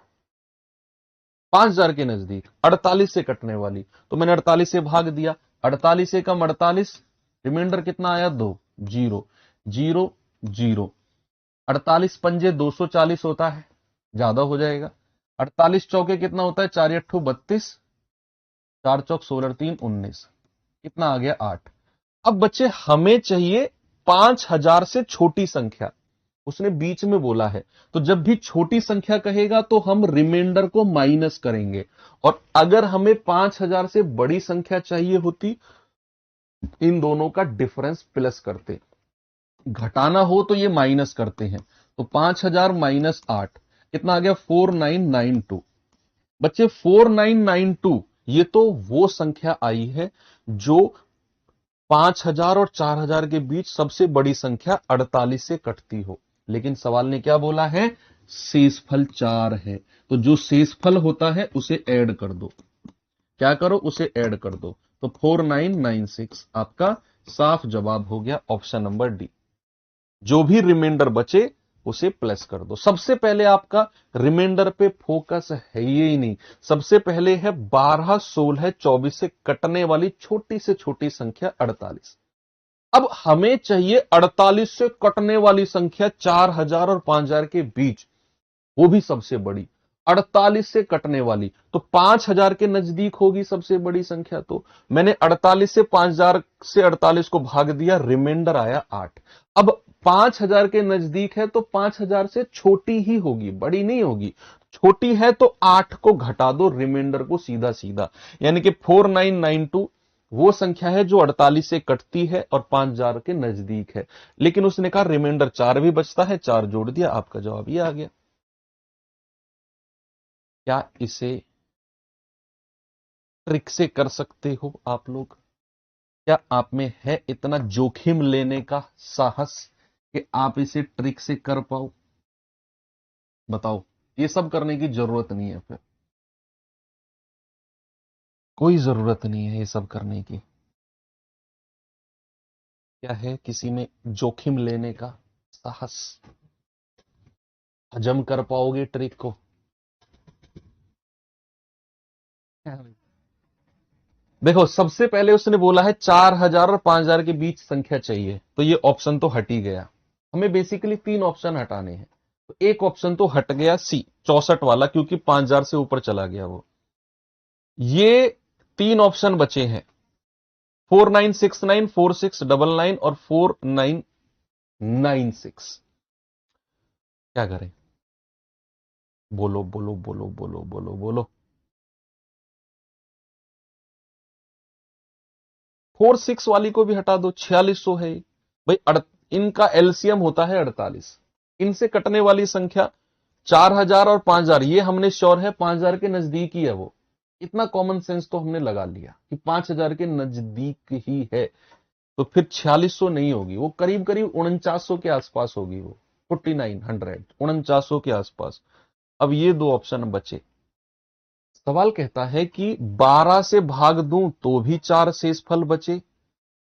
5000 के नजदीक 48 से कटने वाली। तो मैंने 48 से भाग दिया, 48 से कम 48, रिमाइंडर कितना आया 2, 0, 0, 0। 48 पंजे 240 होता है, ज्यादा हो जाएगा। 48 चौके कितना होता है, 4 अट्ठू 32, 4 चौक 16, 3 19, कितना आ गया 8। अब बच्चे हमें चाहिए 5000 से छोटी संख्या, उसने बीच में बोला है। तो जब भी छोटी संख्या कहेगा तो हम रिमाइंडर को माइनस करेंगे, और अगर हमें 5000 से बड़ी संख्या चाहिए होती, इन दोनों का डिफरेंस प्लस करते, घटाना हो तो ये माइनस करते हैं। तो 5000 माइनस 8 कितना आ गया 4992। बच्चे 4992 ये तो वो संख्या आई है जो 5000 और 4000 के बीच सबसे बड़ी संख्या 48 से कटती हो। लेकिन सवाल ने क्या बोला है, शेषफल 4 है। तो जो शेषफल होता है उसे ऐड कर दो, क्या करो उसे ऐड कर दो। तो 4996 आपका साफ जवाब हो गया, ऑप्शन नंबर डी। जो भी रिमाइंडर बचे उसे प्लस कर दो। सबसे पहले आपका रिमाइंडर पे फोकस है ही नहीं, सबसे पहले है 12, 16, 24 से कटने वाली छोटी से छोटी संख्या 48। अब हमें चाहिए 48 से कटने वाली संख्या 4000 और 5000 के बीच, वो भी सबसे बड़ी। 48 से कटने वाली तो 5000 के नजदीक होगी सबसे बड़ी संख्या। तो मैंने 48 से 5000 से 48 को भाग दिया, रिमाइंडर आया 8। अब 5000 के नजदीक है तो 5000 से छोटी ही होगी, बड़ी नहीं होगी। छोटी है तो 8 को घटा दो, रिमाइंडर को सीधा सीधा, यानी कि 4992 वो संख्या है जो 48 से कटती है और 5000 के नजदीक है। लेकिन उसने कहा रिमाइंडर 4 भी बचता है, 4 जोड़ दिया, आपका जवाब ये आ गया। क्या इसे ट्रिक से कर सकते हो आप लोग? क्या आप में है इतना जोखिम लेने का साहस कि आप इसे ट्रिक से कर पाओ? बताओ, ये सब करने की जरूरत नहीं है, फिर कोई जरूरत नहीं है ये सब करने की। क्या है किसी में जोखिम लेने का साहस? हजम कर पाओगे ट्रिक को? देखो सबसे पहले उसने बोला है 4000 और 5000 के बीच संख्या चाहिए, तो ये ऑप्शन तो हट ही गया। हमें बेसिकली 3 ऑप्शन हटाने हैं, तो एक ऑप्शन तो हट गया, सी 64 वाला, क्योंकि 5000 से ऊपर चला गया वो। ये 3 ऑप्शन बचे हैं, 4969, 4699 और 4996। क्या करें? बोलो बोलो बोलो बोलो बोलो बोलो। 46 वाली को भी हटा दो, 4600 है ये। भाई इनका एलसीएम होता है 48। इनसे कटने वाली संख्या 4000 और 5000, ये हमने श्योर है 5000 के नजदीक ही है वो। इतना कॉमन सेंस तो हमने लगा लिया कि 5000 के नजदीक ही है, तो फिर 4600 नहीं होगी, वो करीब करीब 4900 के आसपास होगी वो। 4900, 4900 के आसपास। अब ये 2 ऑप्शन बचे। सवाल कहता है कि 12 से भाग दूं तो भी 4 शेषफल बचे,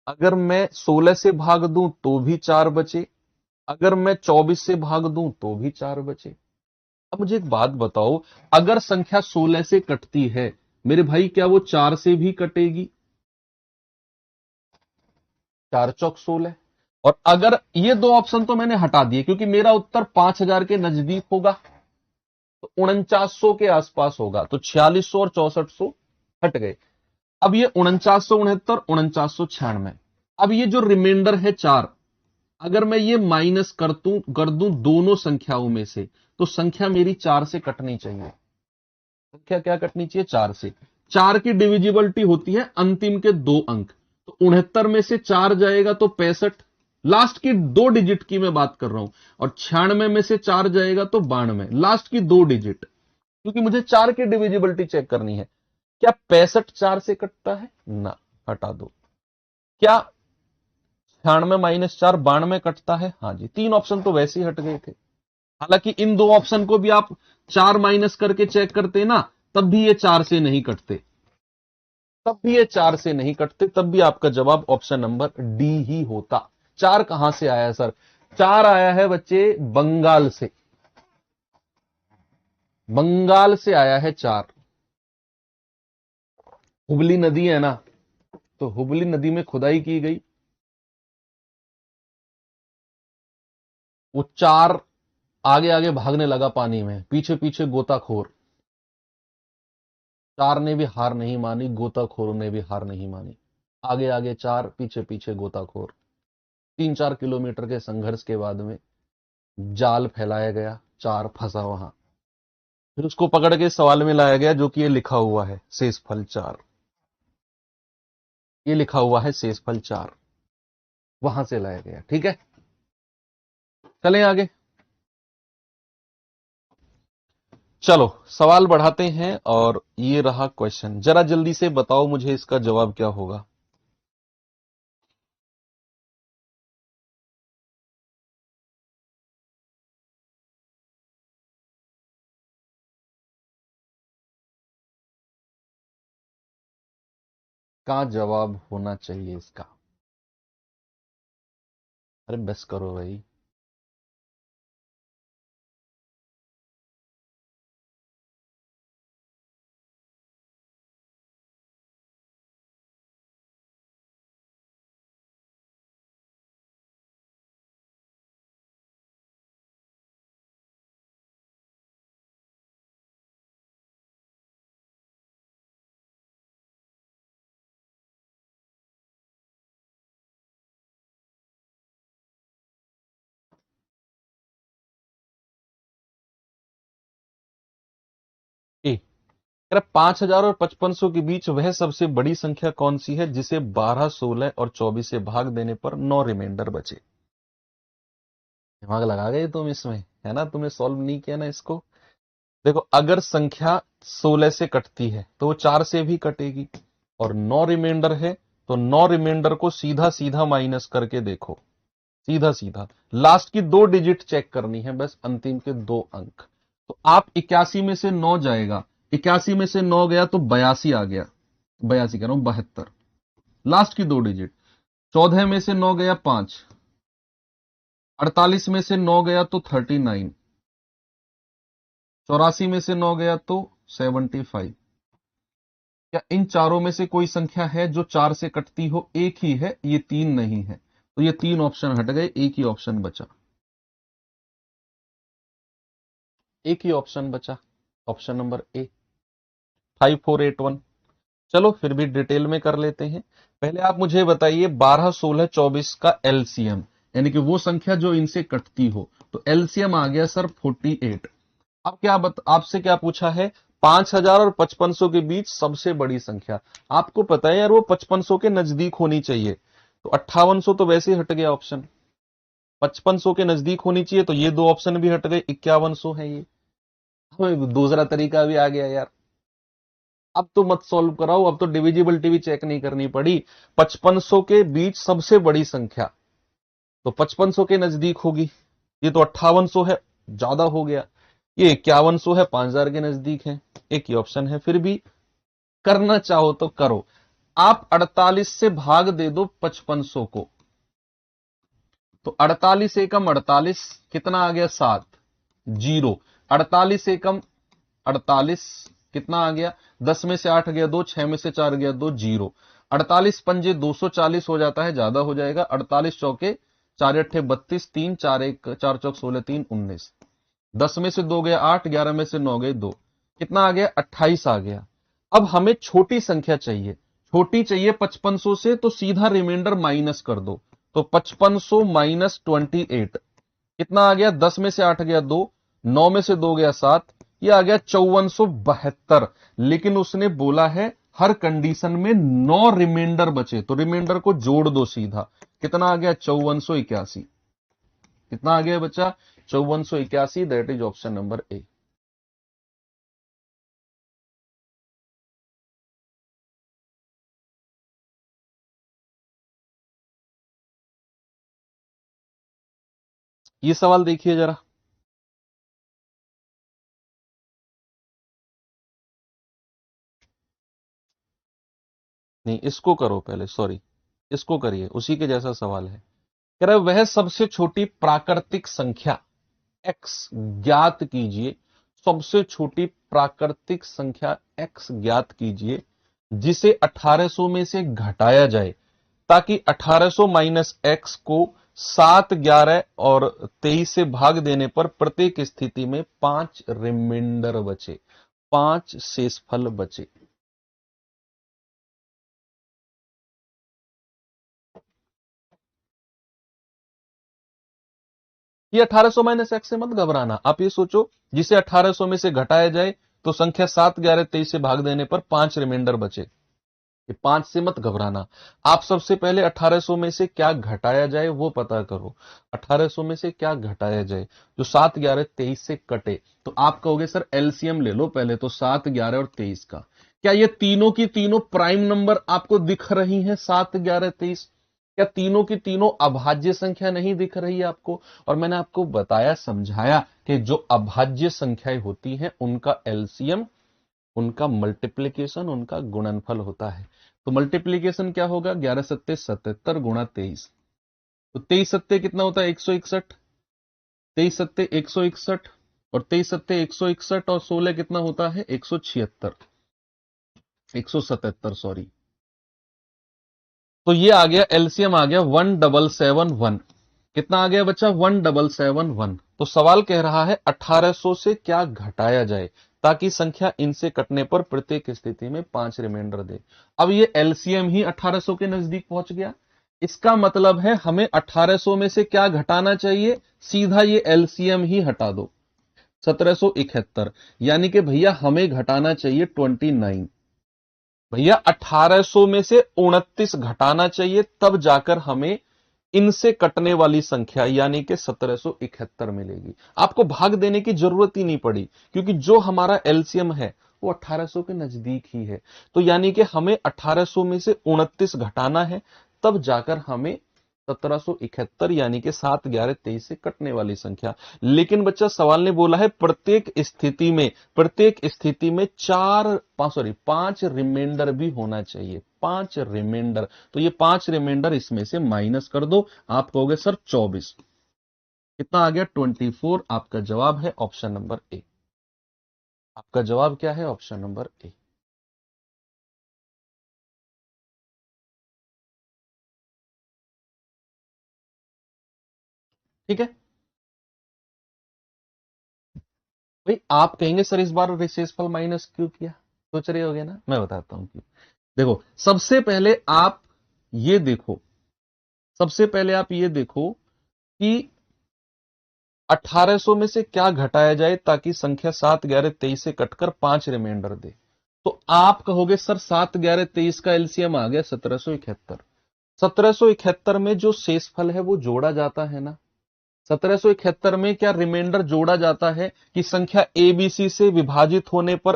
अगर मैं 16 से भाग दूं तो भी 4 बचे, अगर मैं 24 से भाग दूं तो भी 4 बचे। अब मुझे एक बात बताओ, अगर संख्या 16 से कटती है मेरे भाई, क्या वो 4 से भी कटेगी? 4 चौक 16। और अगर ये 2 ऑप्शन तो मैंने हटा दिए, क्योंकि मेरा उत्तर 5000 के नजदीक होगा, तो 4900 के आसपास होगा, तो 4600 और 6400 हट गए। अब ये 4969, 4996। अब ये जो रिमाइंडर है 4, अगर मैं ये माइनस कर दूं दोनों संख्याओं में से, तो संख्या मेरी 4 से कटनी चाहिए। संख्या क्या कटनी चाहिए? 4 से। 4 की डिविजिबिलिटी होती है अंतिम के 2 अंक, तो 69 में से 4 जाएगा तो 65, लास्ट की 2 डिजिट की मैं बात कर रहा हूं, और 96 में से 4 जाएगा तो 92, लास्ट की 2 डिजिट, क्योंकि मुझे 4 की डिविजिबिलिटी चेक करनी है। क्या 65 4 से कटता है? ना, हटा दो। क्या 96 माइनस 4 92 कटता है? हाँ जी। 3 ऑप्शन तो वैसे ही हट गए थे। हालांकि इन 2 ऑप्शन को भी आप 4 माइनस करके चेक करते ना, तब भी ये 4 से नहीं कटते, तब भी ये 4 से नहीं कटते, तब भी आपका जवाब ऑप्शन नंबर डी ही होता। 4 कहां से आया सर? 4 आया है बच्चे बंगाल से। बंगाल से आया है 4। हुबली नदी है ना, तो हुबली नदी में खुदाई की गई, वो 4 आगे आगे भागने लगा पानी में, पीछे पीछे गोताखोर। 4 ने भी हार नहीं मानी, गोताखोरों ने भी हार नहीं मानी। आगे आगे 4, पीछे पीछे गोताखोर। 3-4 किलोमीटर के संघर्ष के बाद में जाल फैलाया गया, 4 फंसा वहां। फिर उसको पकड़ के सवाल में लाया गया, जो कि ये लिखा हुआ है शेषफल 4। ये लिखा हुआ है शेषफल 4, वहां से लाया गया। ठीक है, चलें आगे। चलो सवाल बढ़ाते हैं, और ये रहा क्वेश्चन। जरा जल्दी से बताओ मुझे इसका जवाब क्या होगा। का जवाब होना चाहिए इसका? अरे बस करो भाई। ए, 5000 और 5500 के बीच वह सबसे बड़ी संख्या कौन सी है जिसे 12, 16 और 24 से भाग देने पर 9 रिमाइंडर बचे? दिमाग लगा गए तुम इसमें, है ना? तुमने सॉल्व नहीं किया ना इसको। देखो, अगर संख्या 16 से कटती है तो वो 4 से भी कटेगी, और 9 रिमाइंडर है, तो 9 रिमाइंडर को सीधा सीधा माइनस करके देखो, सीधा सीधा लास्ट की 2 डिजिट चेक करनी है, बस अंतिम के 2 अंक। तो आप 81 में से 9 जाएगा, 81 में से 9 गया तो 82 आ गया, 82 कह रहा हूं 72, लास्ट की 2 डिजिट। 14 में से 9 गया 5, 48 में से 9 गया तो 39, 84 में से 9 गया तो 75। क्या इन चारों में से कोई संख्या है जो 4 से कटती हो? एक ही है, ये 3 नहीं है, तो ये 3 ऑप्शन हट गए, एक ही ऑप्शन बचा, एक ही ऑप्शन बचा, ऑप्शन नंबर ए 5481। चलो फिर भी डिटेल में कर लेते हैं। पहले आप मुझे बताइए 12, 16, 24 का एलसीएम, यानी कि वो संख्या जो इनसे कटती हो, तो एलसीएम आ गया सर 48। अब आपसे क्या पूछा है? 5000 और 5500 के बीच सबसे बड़ी संख्या। आपको पता है यार वो 5500 के नजदीक होनी चाहिए, तो 5800 तो वैसे ही हट गया ऑप्शन, 5500 के नजदीक होनी चाहिए, तो ये दो ऑप्शन भी हट गए, 5100 है ये। हमें दूसरा तरीका भी आ गया यार, अब तो मत सॉल्व कराओ, अब तो डिविजिबिलिटी भी चेक नहीं करनी पड़ी। 5500 के बीच सबसे बड़ी संख्या, तो 5500 के नजदीक होगी, ये तो 5800 है, ज्यादा हो गया। ये 5100 है, 5000 के नजदीक है, एक ही ऑप्शन है। फिर भी करना चाहो तो करो, आप 48 से भाग दे दो 5500 को, तो 48 एकम 48, कितना आ गया 7, जीरो। 48 एकम 48, कितना आ गया? 10 में से 8 गया 2, 6 में से 4 गया 2, जीरो। 48 पंजे 240 हो जाता है, ज्यादा हो जाएगा। 48 चौके 4 अट्ठे 32, 3 4 1 4 चौक 16, 3 19। 10 में से 2 गया 8, 11 में से 9 गए 2, कितना आ गया? 28 आ गया। अब हमें छोटी संख्या चाहिए, छोटी चाहिए 5500 से, तो सीधा रिमाइंडर माइनस कर दो, तो 5500 माइनस 28, कितना आ गया? 10 में से 8 गया 2, 9 में से 2 गया 7, ये आ गया 5472। लेकिन उसने बोला है हर कंडीशन में 9 रिमाइंडर बचे, तो रिमाइंडर को जोड़ दो सीधा, कितना आ गया? 5481। कितना आ गया बच्चा? 5481, that is option number A. ये सवाल देखिए जरा, नहीं इसको करो पहले, सॉरी, इसको करिए, उसी के जैसा सवाल है। कह रहा है वह सबसे छोटी प्राकृतिक संख्या x ज्ञात कीजिए, सबसे छोटी प्राकृतिक संख्या x ज्ञात कीजिए जिसे 1800 में से घटाया जाए, ताकि 1800 माइनस एक्स को 7, 11 और 23 से भाग देने पर प्रत्येक स्थिति में 5 रिमाइंडर बचे, 5 शेषफल बचे। ये 1800 माइनस एक्स से मत घबराना, आप ये सोचो जिसे 1800 में से घटाया जाए तो संख्या 7, 11, 23 से भाग देने पर 5 रिमाइंडर बचे। ये 5 से मत घबराना, आप सबसे पहले 1800 में से क्या घटाया जाए वो पता करो। 1800 में से क्या घटाया जाए जो 7, 11, 23 से कटे, तो आप कहोगे सर एलसीएम ले लो पहले, तो 7, 11 और 23 का। क्या ये तीनों की तीनों प्राइम नंबर आपको दिख रही हैं? 7, 11, 23, क्या तीनों की तीनों अभाज्य संख्या नहीं दिख रही है आपको? और मैंने आपको बताया, समझाया कि जो अभाज्य संख्याएं होती हैं उनका एलसीएम, उनका मल्टीप्लीकेशन, उनका गुणनफल होता है। तो मल्टीप्लीकेशन क्या होगा? 11 सत्ते 77 गुणा 23, तो 23 सत्ते कितना होता है? 161, 23 सत्ते 161, और 23 सत्ते 161 और 16 कितना होता है? 176, 177 सॉरी। तो ये आ गया एलसीएम, आ गया 1771। कितना आ गया बच्चा? 1771। तो सवाल कह रहा है 1800 से क्या घटाया जाए ताकि संख्या इनसे कटने पर प्रत्येक स्थिति में 5 रिमाइंडर दे। अब ये एलसीएम ही 1800 के नजदीक पहुंच गया, इसका मतलब है हमें 1800 में से क्या घटाना चाहिए? सीधा ये एलसीएम ही हटा दो, 1771, यानी कि भैया हमें घटाना चाहिए 29। भैया 1800 में से 29 घटाना चाहिए, तब जाकर हमें इनसे कटने वाली संख्या यानी कि 1771 मिलेगी। आपको भाग देने की जरूरत ही नहीं पड़ी, क्योंकि जो हमारा एलसीएम है वो 1800 के नजदीक ही है। तो यानी कि हमें 1800 में से 29 घटाना है, तब जाकर हमें 1771 यानी कि 7, 11, 23 से कटने वाली संख्या। लेकिन बच्चा सवाल ने बोला है प्रत्येक स्थिति में, प्रत्येक स्थिति में 5 रिमाइंडर भी होना चाहिए, 5 रिमाइंडर। तो ये 5 रिमाइंडर इसमें से माइनस कर दो, आप कहोगे सर 24। कितना आ गया? 24। आपका जवाब है ऑप्शन नंबर ए। आपका जवाब क्या है? Option number A. ठीक है भाई। आप कहेंगे सर इस बार शेषफल माइनस क्यों किया, सोच रहे होगे ना, मैं बताता हूं क्यों। देखो सबसे पहले आप ये देखो, सबसे पहले आप ये देखो कि 1800 में से क्या घटाया जाए ताकि संख्या 7, 11, 23 से कटकर 5 रिमाइंडर दे। तो आप कहोगे सर 7, 11, 23 का एलसीएम आ गया 1771। 1771 में जो शेषफल है वो जोड़ा जाता है ना। 1771 में क्या रिमाइंडर जोड़ा जाता है कि संख्या एबीसी से विभाजित होने पर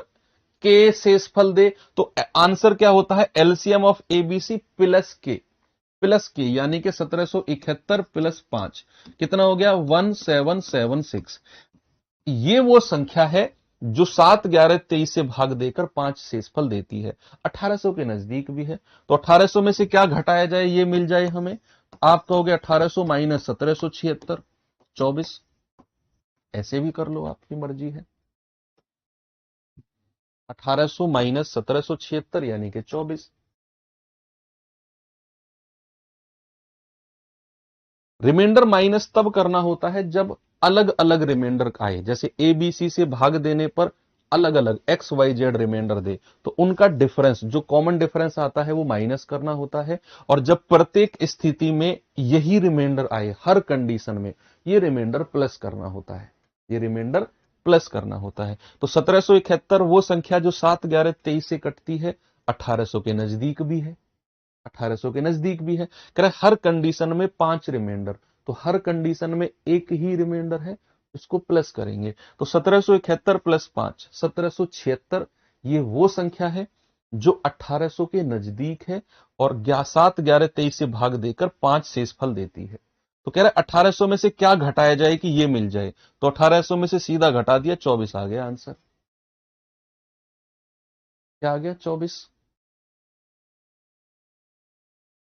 के शेषफल दे। तो आंसर क्या होता है? एलसीएम ऑफ एबीसी प्लस के यानी कि 1771 प्लस 5 कितना हो गया? 1776। ये वो संख्या है जो 7, 11, 23 से भाग देकर 5 शेषफल देती है। 1800 के नजदीक भी है। तो 1800 में से क्या घटाया जाए ये मिल जाए हमें। आप कहोगे 1800 माइनस 1776, 24। ऐसे भी कर लो, आपकी मर्जी है। 1800 माइनस 1776 यानी कि 24। रिमाइंडर माइनस तब करना होता है जब अलग अलग रिमाइंडर आए, जैसे ए बी सी से भाग देने पर अलग अलग एक्स वाई जेड रिमाइंडर दे, तो उनका डिफरेंस जो कॉमन डिफरेंस आता है वो माइनस करना होता है। और जब प्रत्येक स्थिति में यही रिमाइंडर आए, हर कंडीशन में ये रिमाइंडर प्लस करना होता है, ये रिमाइंडर प्लस करना होता है। तो 1771 वो संख्या जो 7, 11, 23 से कटती है, 1800 के नजदीक भी है, 1800 के नजदीक भी है। कह रहा है हर कंडीशन में 5 रिमाइंडर, तो हर कंडीशन में एक ही रिमाइंडर है, इसको प्लस करेंगे। तो 1771 प्लस 5 1776, ये वो संख्या है जो 1800 के नजदीक है और 7, 11, 23 से भाग देकर 5 शेषफल देती है। तो कह रहा है 1800 में से क्या घटाया जाए कि ये मिल जाए। तो 1800 में से सीधा घटा दिया, 24 आ गया आंसर। क्या आ गया? 24।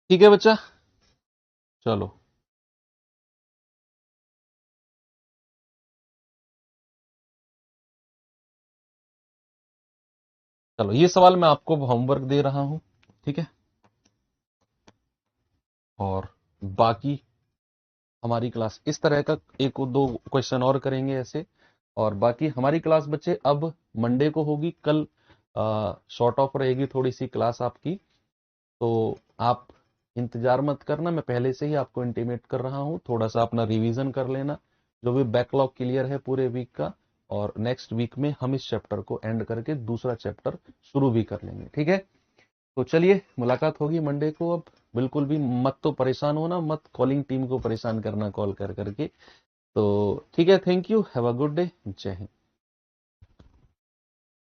ठीक है बच्चा, चलो। चलो ये सवाल मैं आपको होमवर्क दे रहा हूं, ठीक है। और बाकी हमारी क्लास इस तरह का एक दो क्वेश्चन और करेंगे ऐसे। और बाकी हमारी क्लास बच्चे अब मंडे को होगी। कल शॉर्ट ऑफ रहेगी थोड़ी सी क्लास आपकी, तो आप इंतजार मत करना, मैं पहले से ही आपको इंटीमेट कर रहा हूं। थोड़ा सा अपना रिवीजन कर लेना, जो भी बैकलॉग क्लियर है पूरे वीक का। और नेक्स्ट वीक में हम इस चैप्टर को एंड करके दूसरा चैप्टर शुरू भी कर लेंगे, ठीक है। तो चलिए मुलाकात होगी मंडे को। अब बिल्कुल भी मत तो परेशान होना मत, कॉलिंग टीम को परेशान करना कॉल कर करके। तो ठीक है, thank you, have a good day, जय हिंद।